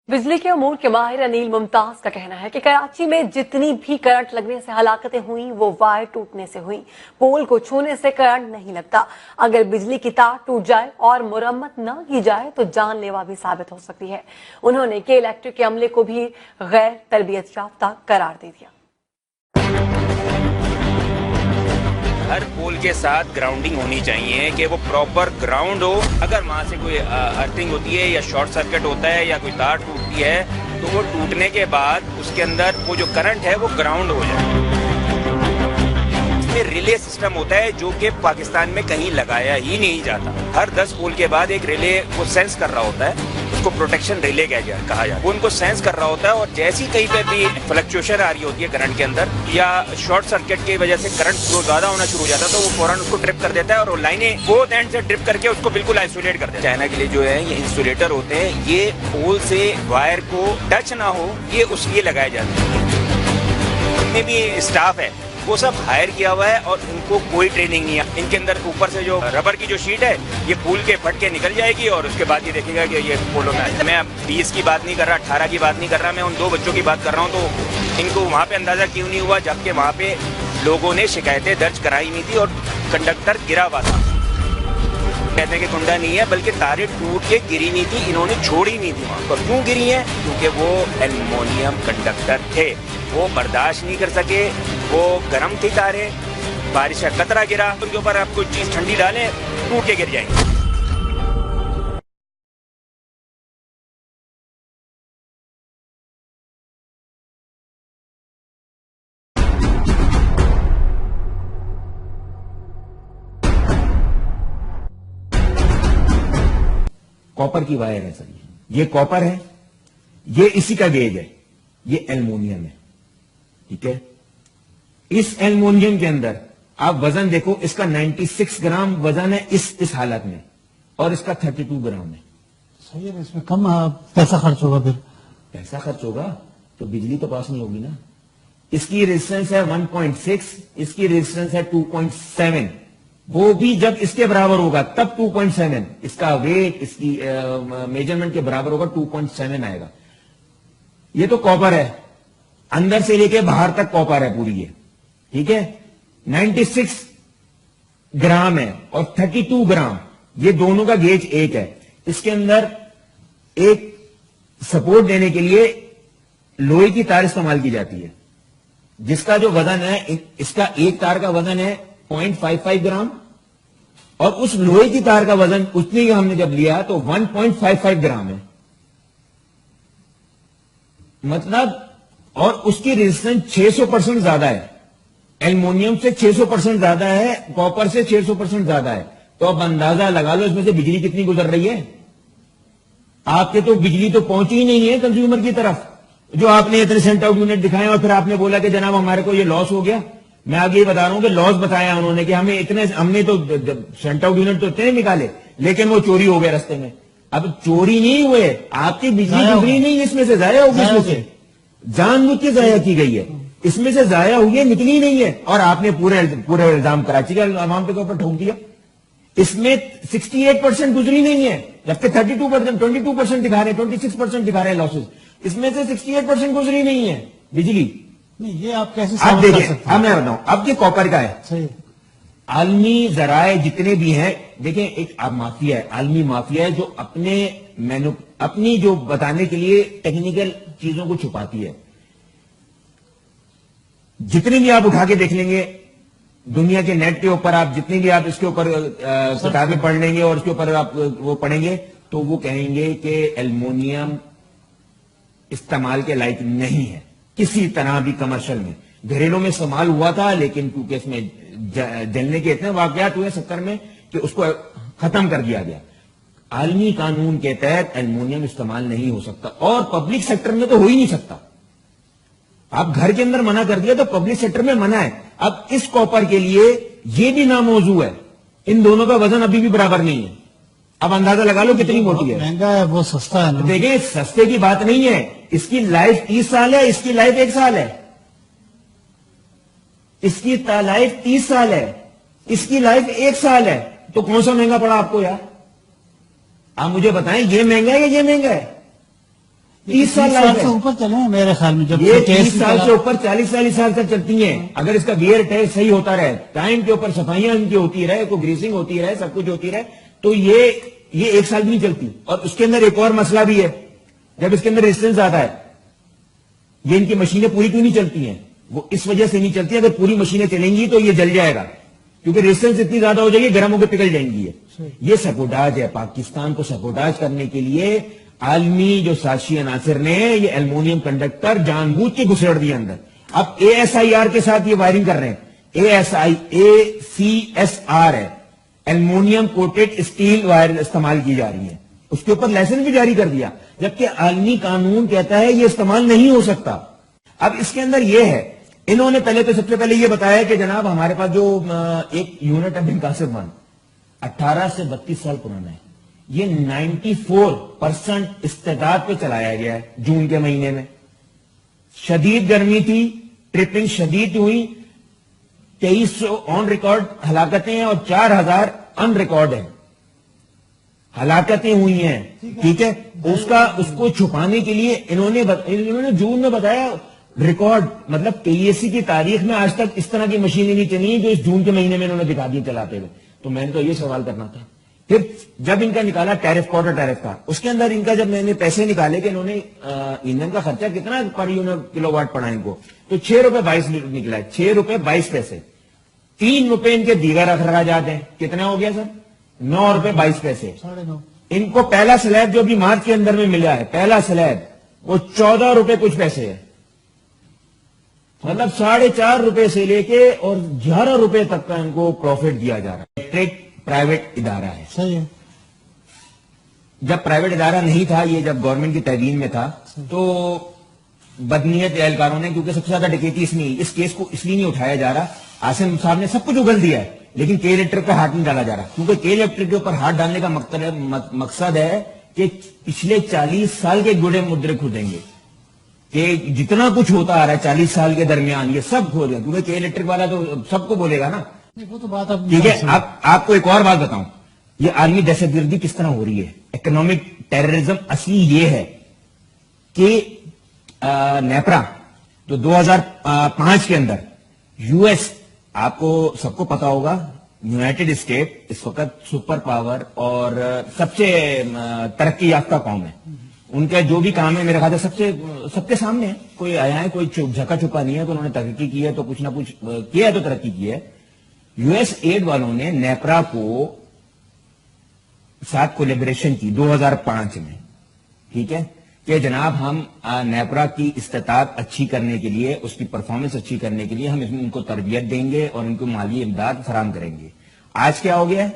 बिजली के अमूर के माहिर अनिल मुमताज का कहना है कि कराची में जितनी भी करंट लगने से हलाकतें हुई वो वायर टूटने से हुई। पोल को छूने से करंट नहीं लगता। अगर बिजली की तार टूट जाए और मुरम्मत न की जाए तो जानलेवा भी साबित हो सकती है। उन्होंने के इलेक्ट्रिक के अमले को भी गैर तरबियत याफ्ता करार दे दिया। हर पोल के साथ ग्राउंडिंग होनी चाहिए कि वो प्रॉपर ग्राउंड हो। अगर वहाँ से कोई अर्थिंग होती है या शॉर्ट सर्किट होता है या कोई तार टूटती है तो वो टूटने के बाद उसके अंदर वो जो करंट है वो ग्राउंड हो जाए। रिले सिस्टम होता है जो कि पाकिस्तान में कहीं लगाया ही नहीं जाता। हर 10 पोल के बाद एक रिले वो सेंस कर रहा होता है, उसको प्रोटेक्शन रिले कहा जाता है। वो उनको सेंस कर रहा होता है और जैसी कहीं पे भी फ्लक्चुएशन आ रही होती है करंट के अंदर या शॉर्ट सर्किट की वजह से करंट फ्लो ज्यादा होना शुरू हो जाता है तो वो फौरन उसको ट्रिप कर देता है और लाइनें बोथ एंड से ट्रिप करके उसको बिल्कुल आइसोलेट कर देता है। चाइना के लिए जो है ये इंसुलेटर होते हैं, ये पोल से वायर को टच ना हो ये उसलिए लगाए जाते हैं। जितने भी स्टाफ है वो सब हायर किया हुआ है और उनको कोई ट्रेनिंग नहीं है। इनके अंदर ऊपर से जो रबर की जो शीट है ये फूल के फट के निकल जाएगी और उसके बाद ये देखेगा कि ये पोलों में आए। मैं अब 20 की बात नहीं कर रहा, 18 की बात नहीं कर रहा, मैं उन 2 बच्चों की बात कर रहा हूँ। तो इनको वहाँ पे अंदाजा क्यों नहीं हुआ जबकि वहाँ पे लोगों ने शिकायतें दर्ज कराई नहीं थी और कंडक्टर गिरा हुआ था। कहते कि कुंडा नहीं है बल्कि तारें टूट के गिरी नहीं थी, इन्होंने छोड़ी नहीं थी वहाँ पर। क्यों गिरी है? क्योंकि वो एल्युमिनियम कंडक्टर थे, वो बर्दाश्त नहीं कर सके, वो गर्म थी तारें, बारिश का कतरा गिरा, उनके ऊपर आप कोई चीज ठंडी डालें टूट के गिर जाएंगे। कॉपर की वायर है सर, ये कॉपर है, ये इसी का गेज है, ये एल्युमिनियम है। ठीक है, इस एल्युमिनियम के अंदर आप वजन देखो, इसका 96 ग्राम वजन है इस हालत में और इसका 32 ग्राम है। सही है, इसमें कम पैसा खर्च होगा। फिर पैसा खर्च होगा तो बिजली तो पास नहीं होगी ना। इसकी रेजिस्टेंस है 1.6, इसकी रेजिस्टेंस है 2.7, वो भी जब इसके बराबर होगा तब 2.7, इसका वेट इसकी मेजरमेंट के बराबर होगा, 2.7 आएगा। ये तो कॉपर है, अंदर से लेके बाहर तक कॉपर है पूरी ये। ठीक है, 96 ग्राम है और 32 ग्राम, ये दोनों का गेज एक है। इसके अंदर एक सपोर्ट देने के लिए लोहे की तार इस्तेमाल की जाती है जिसका जो वजन है, इसका एक तार का वजन है 0.55 ग्राम और उस लोहे की तार का वजन उतनी ही हमने जब लिया तो 1.55 ग्राम है मतलब, और उसकी रेजिस्टेंस 600% ज्यादा है। एल्युमिनियम से 600% ज्यादा है, कॉपर से 600% ज्यादा है। तो अब अंदाजा लगा लो इसमें से बिजली कितनी गुजर रही है। आपके तो बिजली तो पहुंची ही नहीं है कंज्यूमर की तरफ, जो आपने इतने सेंट आउट यूनिट दिखाए और फिर आपने बोला कि जनाब हमारे को ये लॉस हो गया। मैं आगे ये बता रहा हूं कि लॉस बताया उन्होंने कि हमने तो सेंट आउट यूनिट तो इतने निकाले लेकिन वो चोरी हो गए रास्ते में। अब चोरी नहीं हुए, आपकी बिजली गुजरी नहीं, इसमें से जाया होगी, इसमें से जानबूझ के जाया की गई है, इसमें से जाया हुई है, निकली नहीं है और आपने पूरे इल्जाम कराची के आवाम के ऊपर ठोक दिया। इसमें 68% गुजरी नहीं है जबकि 22% दिखा रहे हैं, 26% दिखा रहे हैं लॉसेस। इसमें से 68% गुजरी नहीं है बिजली। नहीं, ये आप कैसे आप देखिए, अब मैं बताऊं, अब ये कॉपर का है। सही। आलमी जराए जितने भी हैं, देखें एक माफिया है, आलमी माफिया है जो अपनी जो बताने के लिए टेक्निकल चीजों को छुपाती है। जितने भी आप उठा के देख लेंगे दुनिया के नेट के ऊपर, आप जितनी भी आप इसके ऊपर किताबें पढ़ लेंगे और उसके ऊपर आप वो पढ़ेंगे तो वो कहेंगे कि एल्युमिनियम इस्तेमाल के लायक नहीं है किसी तरह भी। कमर्शियल में घरेलों में इस्तेमाल हुआ था लेकिन क्योंकि इसमें जलने के इतने वाकयात हुए 70 में कि उसको खत्म कर दिया गया। आलमी कानून के तहत एल्युमिनियम इस्तेमाल नहीं हो सकता और पब्लिक सेक्टर में तो हो ही नहीं सकता। आप घर के अंदर मना कर दिया तो पब्लिक सेक्टर में मना है। अब इस कॉपर के लिए ये भी नामौजू है, इन दोनों का वजन अभी भी बराबर नहीं है। अब अंदाजा लगा लो कितनी मोटी है। महंगा है, वो सस्ता है ना। देखिए सस्ते की बात नहीं है, इसकी लाइफ 30 साल है, इसकी लाइफ 1 साल है। इसकी लाइफ 30 साल है, इसकी लाइफ 1 साल है, तो कौन सा महंगा पड़ा आपको यार? आप मुझे बताएं, ये महंगा है या ये महंगा है? 30 سال 30 لائف से ہے ऊपर चले हैं मेरे ख्याल में, जब یہ केस 30 سال निकला। سے اوپر 40 سال چلتی ہیں اگر اس کا ویئر ٹیسٹ صحیح ہوتا رہے, ٹائم کے اوپر صفائیاں ان کی ہوتی رہے, کوئی گریسنگ ہوتی رہے, سب کچھ ہوتی رہے, تو یہ 1 سال بھی نہیں چلتی. اور اس کے اندر ایک اور مسئلہ بھی ہے, جب اس کے اندر ریزسٹنس آتا ہے, یہ ان کی مشینیں پوری کیوں نہیں چلتی ہیں؟ وہ اس وجہ سے نہیں چلتی. اگر پوری مشینیں چلیں گی تو یہ جل جائے گا, کیونکہ ریزسٹنس اتنی زیادہ ہو جائے گی, گرم ہو کے پگھل جائیں گی. یہ سبوٹاج ہے. پاکستان کو سبوٹاج کرنے کے لیے عالمی جو سازشی عناصر نے یہ ایلومینیم کنڈکٹر جان بوجھ کے گھسڑ دیا اندر. اب ASIR کے ساتھ یہ وائرنگ کر رہے ہیں. ACSR ہے, ایلومینیم کوٹڈ اسٹیل وائر استعمال کی جا رہی ہے. اس کے اوپر لائسنس بھی جاری کر دیا, جبکہ عالمی قانون کہتا ہے یہ استعمال نہیں ہو سکتا. اب اس کے اندر یہ ہے, انہوں نے پہلے تو سب سے پہلے یہ بتایا کہ جناب ہمارے پاس جو ایک یونٹ ہے بن قاسم 1 18 سے 32 سال پرانا ہے, یہ 94% استعداد پہ چلایا گیا ہے. جون کے مہینے میں شدید گرمی تھی, ٹرپنگ شدید ہوئی, 2300 آن ریکارڈ ہلاکتیں اور 4000 ان ریکارڈ ہیں ہلاکتیں ہوئی ہیں. ٹھیک ہے, اس کو چھپانے کے لیے انہوں نے جون میں بتایا ریکارڈ, مطلب PSC کی تاریخ میں آج تک اس طرح کی مشینیں نہیں چلی جو اس جون کے مہینے میں انہوں نے دکھا دی چلاتے ہوئے. تو میں نے تو یہ سوال کرنا تھا. پھر جب ان کا نکالا ٹیرف, کوارٹر ٹیرف کا, اس کے اندر ان کا جب میں نے پیسے نکالے کہ انہوں نے ایندھن کا خرچہ کتنا پر یونٹ کلو واٹ پڑا ان کو, تو 6 روپے 22 نکلا ہے, 6 روپے 22 پیسے. 3 روپے ان کے دیگر اخراجات ہیں, کتنا ہو گیا سر؟ 9 روپے 22 پیسے. 9.5. ان کو پہلا سلیب جو بھی مارچ کے اندر میں ملا ہے, پہلا سلیب وہ 14 روپے کچھ پیسے ہے, مطلب 4.5 روپے سے لے کے اور 11 روپے تک کا ان کو پروفٹ دیا جا رہا ہے. الیکٹرک پرائیویٹ ادارہ ہے. صحیح ہے. جب پرائیویٹ ادارہ نہیں تھا, یہ جب گورنمنٹ کی تدوین میں تھا, تو بدنیت اہلکاروں نے, کیونکہ سب سے زیادہ ڈکیتی اس کیس کو اس لیے نہیں اٹھایا جا رہا, آصم صاحب نے سب کچھ اگل دیا ہے, لیکن کے الیکٹرک پہ ہاتھ نہیں ڈالا جا رہا, کیونکہ کے الیکٹرک کے اوپر ہاتھ ڈالنے کا مقصد ہے کہ پچھلے 40 سال کے گڑے مدرے کھودیں گے, کہ جتنا کچھ ہوتا آ رہا ہے 40 سال کے درمیان یہ سب کھو دیا, کیونکہ کے الیکٹرک والا تو سب کو بولے گا نا. وہ تو بات اب ٹھیک ہے, آپ کو ایک اور بات بتاؤں, یہ عالمی دہشت گردی کس طرح ہو رہی ہے. اکنامک ٹیررزم اصلی یہ ہے کہ نیپرا جو 2005 کے اندر US, آپ کو سب کو پتا ہوگا, یونائٹڈ اسٹیٹ اس وقت سپر پاور اور سب سے ترقی یافتہ قوم ہے. ان کا جو بھی کام ہے میرے خیال سے سب کے سامنے ہے, کوئی آیا ہے, کوئی جھکا چھپا نہیں ہے, تو انہوں نے ترقی کی ہے, تو کچھ نہ کچھ کیا ہے, تو ترقی کی ہے. US ایڈ والوں نے نیپرا کو ساتھ کولیبریشن کی 2005 میں, ٹھیک ہے, کہ جناب ہم نیپرا کی استطاعت اچھی کرنے کے لیے, اس کی پرفارمنس اچھی کرنے کے لیے ہم ان کو تربیت دیں گے اور ان کو مالی امداد فراہم کریں گے. آج کیا ہو گیا ہے؟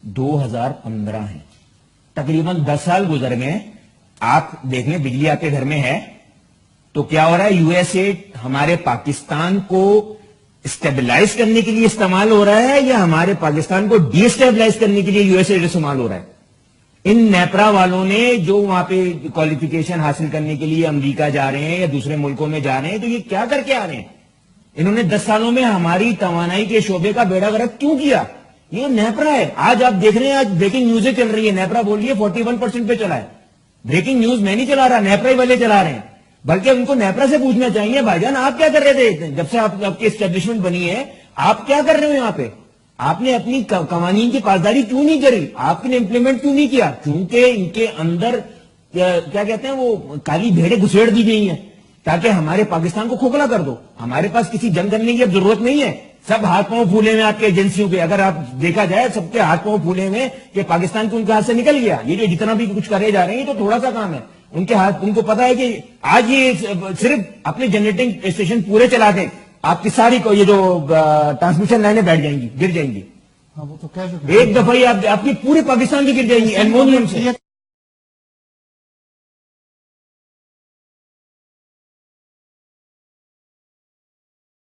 2015 ہے, تقریباً 10 سال گزر گئے. آپ دیکھیں بجلی آپ کے گھر میں ہے تو کیا ہو رہا ہے, US ایڈ ہمارے پاکستان کو اسٹیبلائز کرنے کے لیے استعمال ہو رہا ہے یا ہمارے پاکستان کو ڈی اسٹیبلائز کرنے کے لیے US ایڈ استعمال ہو رہا ہے. ان نیپرا والوں نے جو وہاں پہ کوالیفیکیشن حاصل کرنے کے لیے امریکہ جا رہے ہیں یا دوسرے ملکوں میں جا رہے ہیں, تو یہ کیا کر کے آ رہے ہیں؟ انہوں نے 10 سالوں میں ہماری توانائی کے شعبے کا بیڑا غرق کیوں کیا؟ یہ نیپرا ہے. آج آپ دیکھ رہے ہیں, آج بریکنگ نیوزیں چل رہی ہے, نیپرا بول رہی ہے 41% پہ چلا ہے. بریکنگ نیوز میں نہیں چلا رہا, نیپرا ہی والے چلا رہے ہیں. بلکہ ان کو نیپرا سے پوچھنا چاہیے, بھائی جان آپ کیا کر رہے تھے جب سے آپ کی اسٹیبلشمنٹ بنی ہے, آپ کیا کر رہے ہو یہاں پہ؟ آپ نے اپنی قوانین کی پاسداری کیوں نہیں کری؟ آپ نے امپلیمنٹ کیوں نہیں کیا؟ کیونکہ ان کے اندر کیا کہتے ہیں وہ کالی بھیڑیں گھسیڑ دی گئی ہیں تاکہ ہمارے پاکستان کو کھوکھلا کر دو. ہمارے پاس کسی جنگ کرنے کی اب ضرورت نہیں ہے, سب ہاتھ پاؤں پھولے ہوئے آپ کے ایجنسیوں کے. اگر آپ دیکھا جائے سب کے ہاتھ پاؤں پھولے ہوئے کہ پاکستان کو ان کے ہاتھ سے نکل گیا. یہ جو جتنا بھی کچھ کرے جا رہے ہیں یہ تو تھوڑا سا کام ہے ان کے ہاتھ. ان کو پتا ہے کہ آج یہ صرف اپنے جنریٹنگ اسٹیشن پورے چلا دیں, آپ کی ساری کو یہ جو ٹرانسمیشن لائنیں بیٹھ جائیں گی, گر جائیں گی. وہ تو کیسے ایک دفعہ ہی آپ کی پوری پاکستان کی گر جائیں گی ایلومینیم سے.